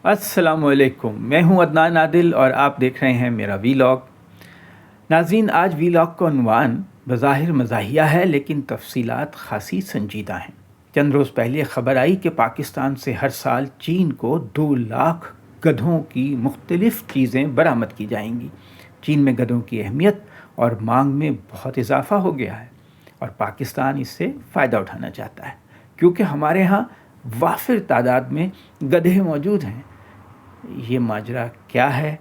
السلام علیکم، میں ہوں عدنان عادل اور آپ دیکھ رہے ہیں میرا ویلاگ۔ ناظرین، آج ویلاگ کا عنوان بظاہر مزاحیہ ہے لیکن تفصیلات خاصی سنجیدہ ہیں۔ چند روز پہلے خبر آئی کہ پاکستان سے ہر سال چین کو 2 لاکھ گدھوں کی مختلف چیزیں برآمد کی جائیں گی۔ چین میں گدھوں کی اہمیت اور مانگ میں بہت اضافہ ہو گیا ہے اور پاکستان اس سے فائدہ اٹھانا چاہتا ہے کیونکہ ہمارے ہاں وافر تعداد میں گدھے موجود ہیں۔ یہ ماجرا کیا ہے؟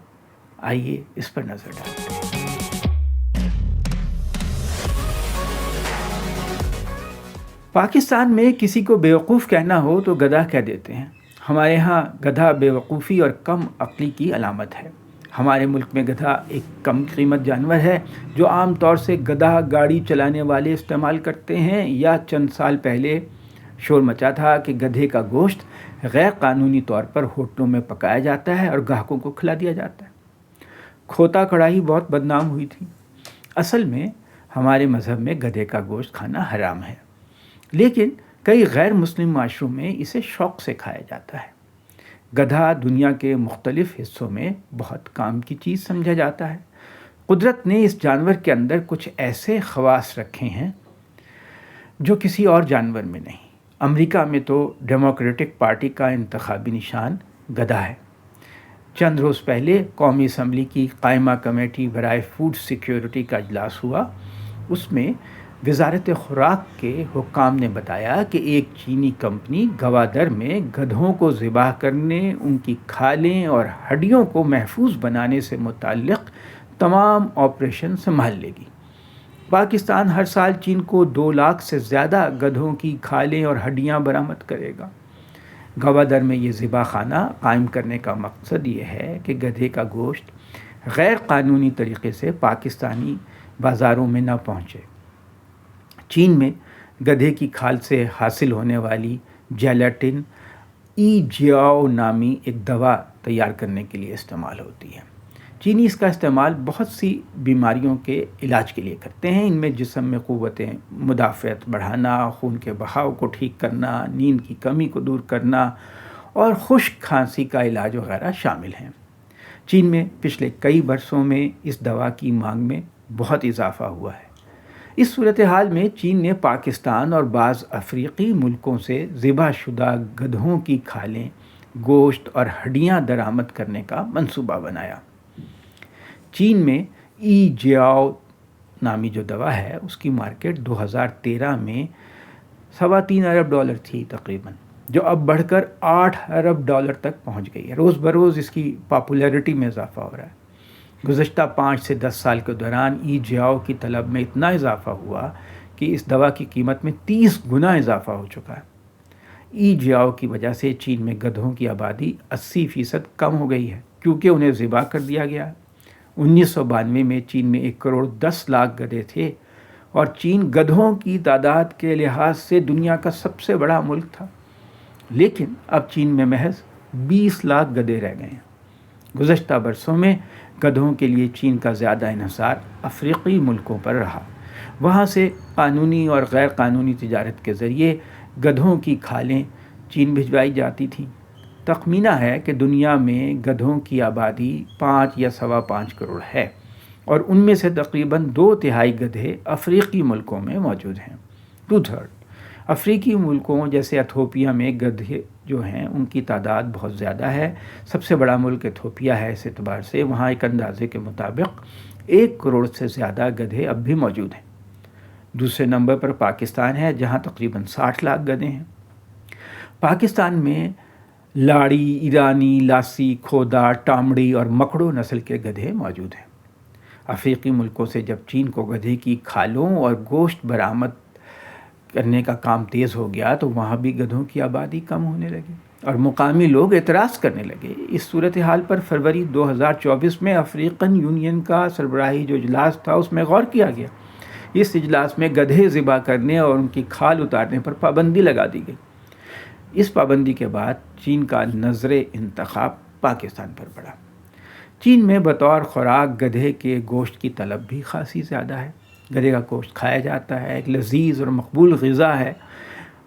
آئیے اس پر نظر ڈالتے ہیں۔ پاکستان میں کسی کو بیوقوف کہنا ہو تو گدھا کہہ دیتے ہیں۔ ہمارے ہاں گدھا بیوقوفی اور کم عقلی کی علامت ہے۔ ہمارے ملک میں گدھا ایک کم قیمت جانور ہے جو عام طور سے گدھا گاڑی چلانے والے استعمال کرتے ہیں، یا چند سال پہلے شور مچا تھا کہ گدھے کا گوشت غیر قانونی طور پر ہوٹلوں میں پکایا جاتا ہے اور گاہکوں کو کھلا دیا جاتا ہے۔ کھوتا کڑاہی بہت بدنام ہوئی تھی۔ اصل میں ہمارے مذہب میں گدھے کا گوشت کھانا حرام ہے، لیکن کئی غیر مسلم معاشروں میں اسے شوق سے کھایا جاتا ہے۔ گدھا دنیا کے مختلف حصوں میں بہت کام کی چیز سمجھا جاتا ہے۔ قدرت نے اس جانور کے اندر کچھ ایسے خواص رکھے ہیں جو کسی اور جانور میں نہیں۔ امریکہ میں تو ڈیموکریٹک پارٹی کا انتخابی نشان گدھا ہے۔ چند روز پہلے قومی اسمبلی کی قائمہ کمیٹی برائے فوڈ سیکیورٹی کا اجلاس ہوا۔ اس میں وزارت خوراک کے حکام نے بتایا کہ ایک چینی کمپنی گوادر میں گدھوں کو ذبح کرنے، ان کی کھالیں اور ہڈیوں کو محفوظ بنانے سے متعلق تمام آپریشن سنبھال لے گی۔ پاکستان ہر سال چین کو 2 لاکھ سے زیادہ گدھوں کی کھالیں اور ہڈیاں برآمد کرے گا۔ گوادر میں یہ ذبح خانہ قائم کرنے کا مقصد یہ ہے کہ گدھے کا گوشت غیر قانونی طریقے سے پاکستانی بازاروں میں نہ پہنچے۔ چین میں گدھے کی کھال سے حاصل ہونے والی جیلاٹن جیاؤ نامی ایک دوا تیار کرنے کے لیے استعمال ہوتی ہے۔ چینی اس کا استعمال بہت سی بیماریوں کے علاج کے لیے کرتے ہیں۔ ان میں جسم میں قوت مدافعت بڑھانا، خون کے بہاؤ کو ٹھیک کرنا، نیند کی کمی کو دور کرنا اور خشک کھانسی کا علاج وغیرہ شامل ہیں۔ چین میں پچھلے کئی برسوں میں اس دوا کی مانگ میں بہت اضافہ ہوا ہے۔ اس صورتحال میں چین نے پاکستان اور بعض افریقی ملکوں سے ذبح شدہ گدھوں کی کھالیں، گوشت اور ہڈیاں درآمد کرنے کا منصوبہ بنایا۔ چین میں جیاؤ نامی جو دوا ہے اس کی مارکیٹ 2013 میں $3.25 ارب تھی تقریباً، جو اب بڑھ کر $8 ارب تک پہنچ گئی ہے۔ روز بروز اس کی پاپولیرٹی میں اضافہ ہو رہا ہے۔ گزشتہ 5 سے 10 سال کے دوران جیاؤ کی طلب میں اتنا اضافہ ہوا کہ اس دوا کی قیمت میں 30 گنا اضافہ ہو چکا ہے۔ جیاؤ کی وجہ سے چین میں گدھوں کی آبادی 80% کم ہو گئی ہے کیونکہ انہیں ذبح کر دیا گیا ہے۔ 1992 میں چین میں 1.10 کروڑ گدھے تھے اور چین گدھوں کی تعداد کے لحاظ سے دنیا کا سب سے بڑا ملک تھا، لیکن اب چین میں محض 20 لاکھ گدھے رہ گئے ہیں۔ گزشتہ برسوں میں گدھوں کے لیے چین کا زیادہ انحصار افریقی ملکوں پر رہا۔ وہاں سے قانونی اور غیر قانونی تجارت کے ذریعے گدھوں کی کھالیں چین بھجوائی جاتی تھیں۔ تخمینہ ہے کہ دنیا میں گدھوں کی آبادی 5 یا 5.25 کروڑ ہے اور ان میں سے تقریباً 2/3 گدھے افریقی ملکوں میں موجود ہیں۔ 2/3 افریقی ملکوں جیسے ایتھوپیا میں گدھے جو ہیں ان کی تعداد بہت زیادہ ہے۔ سب سے بڑا ملک ایتھوپیا ہے اس اعتبار سے، وہاں ایک اندازے کے مطابق 1 کروڑ سے زیادہ گدھے اب بھی موجود ہیں۔ دوسرے نمبر پر پاکستان ہے جہاں تقریباً 60 لاکھ گدھے ہیں۔ پاکستان میں لاڑی، ایرانی، لاسی، کھودا، ٹامڑی اور مکڑو نسل کے گدھے موجود ہیں۔ افریقی ملکوں سے جب چین کو گدھے کی کھالوں اور گوشت برآمد کرنے کا کام تیز ہو گیا تو وہاں بھی گدھوں کی آبادی کم ہونے لگی اور مقامی لوگ اعتراض کرنے لگے۔ اس صورتحال پر فروری 2024 میں افریقن یونین کا سربراہی جو اجلاس تھا اس میں غور کیا گیا۔ اس اجلاس میں گدھے ذبح کرنے اور ان کی کھال اتارنے پر پابندی لگا دی گئی۔ اس پابندی کے بعد چین کا نظر انتخاب پاکستان پر پڑا۔ چین میں بطور خوراک گدھے کے گوشت کی طلب بھی خاصی زیادہ ہے۔ گدھے کا گوشت کھایا جاتا ہے، ایک لذیذ اور مقبول غذا ہے۔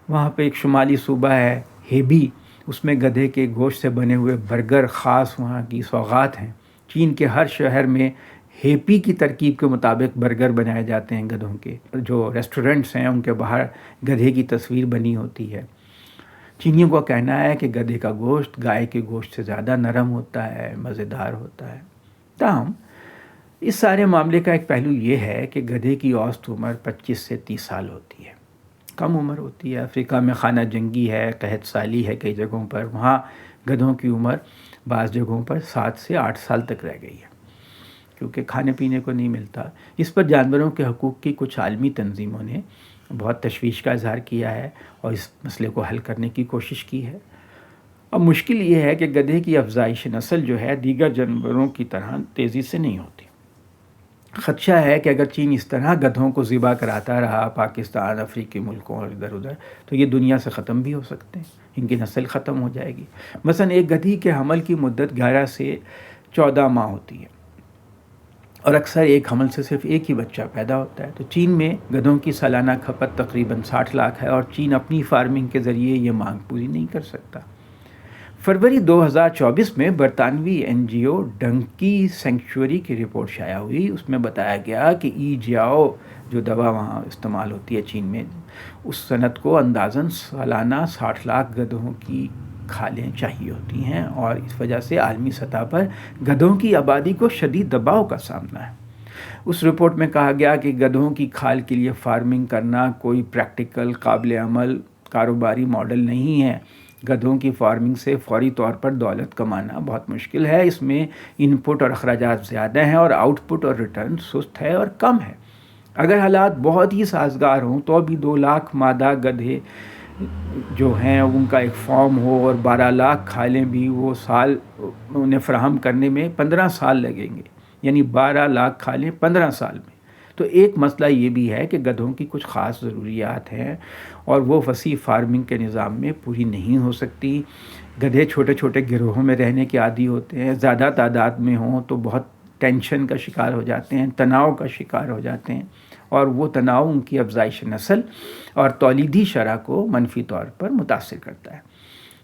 وہاں پہ ایک شمالی صوبہ ہے ہیبی، اس میں گدھے کے گوشت سے بنے ہوئے برگر خاص وہاں کی سوغات ہیں۔ چین کے ہر شہر میں ہیپی کی ترکیب کے مطابق برگر بنائے جاتے ہیں گدھوں کے۔ جو ریسٹورنٹس ہیں ان کے باہر گدھے کی تصویر بنی ہوتی ہے۔ چینیوں کا کہنا ہے کہ گدھے کا گوشت گائے کے گوشت سے زیادہ نرم ہوتا ہے، مزیدار ہوتا ہے۔ تاہم اس سارے معاملے کا ایک پہلو یہ ہے کہ گدھے کی اوسط عمر 25 سے 30 سال ہوتی ہے، کم عمر ہوتی ہے۔ افریقہ میں خانہ جنگی ہے، قحط سالی ہے کئی جگہوں پر، وہاں گدھوں کی عمر بعض جگہوں پر 7 سے 8 سال تک رہ گئی ہے، کیونکہ کھانے پینے کو نہیں ملتا۔ اس پر جانوروں کے حقوق کی کچھ عالمی تنظیموں نے بہت تشویش کا اظہار کیا ہے اور اس مسئلے کو حل کرنے کی کوشش کی ہے۔ اب مشکل یہ ہے کہ گدھے کی افزائش نسل جو ہے دیگر جانوروں کی طرح تیزی سے نہیں ہوتی۔ خدشہ ہے کہ اگر چین اس طرح گدھوں کو ذبح کراتا رہا پاکستان، افریقی ملکوں اور ادھر ادھر، تو یہ دنیا سے ختم بھی ہو سکتے ہیں، ان کی نسل ختم ہو جائے گی۔ مثلا ایک گدھی کے حمل کی مدت 11 سے 14 ماہ ہوتی ہے اور اکثر ایک حمل سے صرف ایک ہی بچہ پیدا ہوتا ہے۔ تو چین میں گدھوں کی سالانہ کھپت تقریباً 60 لاکھ ہے اور چین اپنی فارمنگ کے ذریعے یہ مانگ پوری نہیں کر سکتا۔ فروری 2024 میں برطانوی NGO ڈنکی سینکچوری کی رپورٹ شائع ہوئی۔ اس میں بتایا گیا کہ جیاؤ جو دوا وہاں استعمال ہوتی ہے چین میں، اس صنعت کو اندازاً سالانہ 60 لاکھ گدھوں کی کھالیں چاہیے ہوتی ہیں اور اس وجہ سے عالمی سطح پر گدھوں کی آبادی کو شدید دباؤ کا سامنا ہے۔ اس رپورٹ میں کہا گیا کہ گدھوں کی کھال کے لیے فارمنگ کرنا کوئی پریکٹیکل قابل عمل کاروباری ماڈل نہیں ہے۔ گدھوں کی فارمنگ سے فوری طور پر دولت کمانا بہت مشکل ہے۔ اس میں ان پٹ اور اخراجات زیادہ ہیں اور آؤٹ پٹ اور ریٹرن سست ہے اور کم ہے۔ اگر حالات بہت ہی سازگار ہوں تو بھی 2 لاکھ مادہ گدھے جو ہیں ان کا ایک فارم ہو اور 12 لاکھ کھالیں بھی وہ سال انہیں فراہم کرنے میں 15 سال لگیں گے، یعنی 12 لاکھ کھالیں 15 سال میں۔ تو ایک مسئلہ یہ بھی ہے کہ گدھوں کی کچھ خاص ضروریات ہیں اور وہ وسیع فارمنگ کے نظام میں پوری نہیں ہو سکتی۔ گدھے چھوٹے چھوٹے گروہوں میں رہنے کے عادی ہوتے ہیں، زیادہ تعداد میں ہوں تو بہت ٹینشن کا شکار ہو جاتے ہیں، تناؤ کا شکار ہو جاتے ہیں اور وہ تناؤ ان کی افزائش نسل اور تولیدی شرح کو منفی طور پر متاثر کرتا ہے۔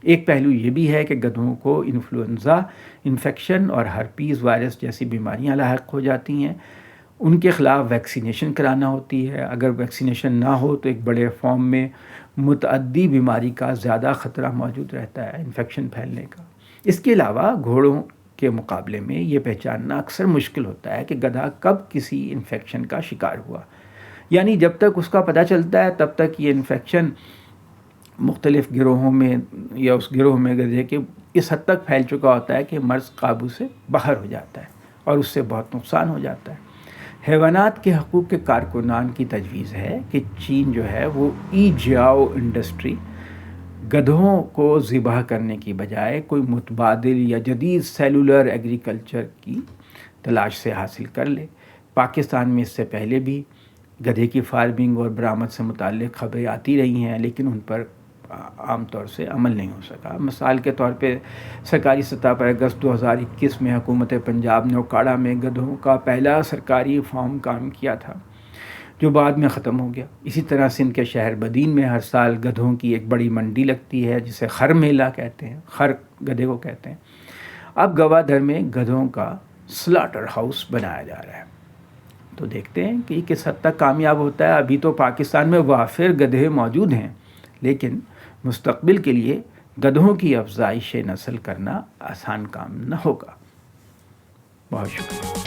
ایک پہلو یہ بھی ہے کہ گدھوں کو انفلوئنزا انفیکشن اور ہرپیز وائرس جیسی بیماریاں لاحق ہو جاتی ہیں۔ ان کے خلاف ویکسینیشن کرانا ہوتی ہے۔ اگر ویکسینیشن نہ ہو تو ایک بڑے فارم میں متعدی بیماری کا زیادہ خطرہ موجود رہتا ہے، انفیکشن پھیلنے کا۔ اس کے علاوہ گھوڑوں کے مقابلے میں یہ پہچاننا اکثر مشکل ہوتا ہے کہ گدھا کب کسی انفیکشن کا شکار ہوا، یعنی جب تک اس کا پتہ چلتا ہے تب تک یہ انفیکشن مختلف گروہوں میں یا اس گروہ میں گدھے کے اس حد تک پھیل چکا ہوتا ہے کہ مرض قابو سے باہر ہو جاتا ہے اور اس سے بہت نقصان ہو جاتا ہے۔ حیوانات کے حقوق کے کارکنان کی تجویز ہے کہ چین جو ہے وہ جیاؤ انڈسٹری گدھوں کو ذبح کرنے کی بجائے کوئی متبادل یا جدید سیلولر ایگریکلچر کی تلاش سے حاصل کر لے۔ پاکستان میں اس سے پہلے بھی گدھے کی فارمنگ اور برآمد سے متعلق خبریں آتی رہی ہیں، لیکن ان پر عام طور سے عمل نہیں ہو سکا۔ مثال کے طور پہ سرکاری سطح پر اگست 2021 میں حکومت پنجاب نے اوکاڑا میں گدھوں کا پہلا سرکاری فارم قائم کیا تھا جو بعد میں ختم ہو گیا۔ اسی طرح سندھ کے شہر بدین میں ہر سال گدھوں کی ایک بڑی منڈی لگتی ہے جسے خر میلہ کہتے ہیں، خر گدھے کو کہتے ہیں۔ اب گوادر میں گدھوں کا سلاٹر ہاؤس بنایا جا رہا ہے، تو دیکھتے ہیں کہ کس حد تک کامیاب ہوتا ہے۔ ابھی تو پاکستان میں وافر گدھے موجود ہیں، لیکن مستقبل کے لیے گدھوں کی افزائش نسل کرنا آسان کام نہ ہوگا۔ بہت شکریہ۔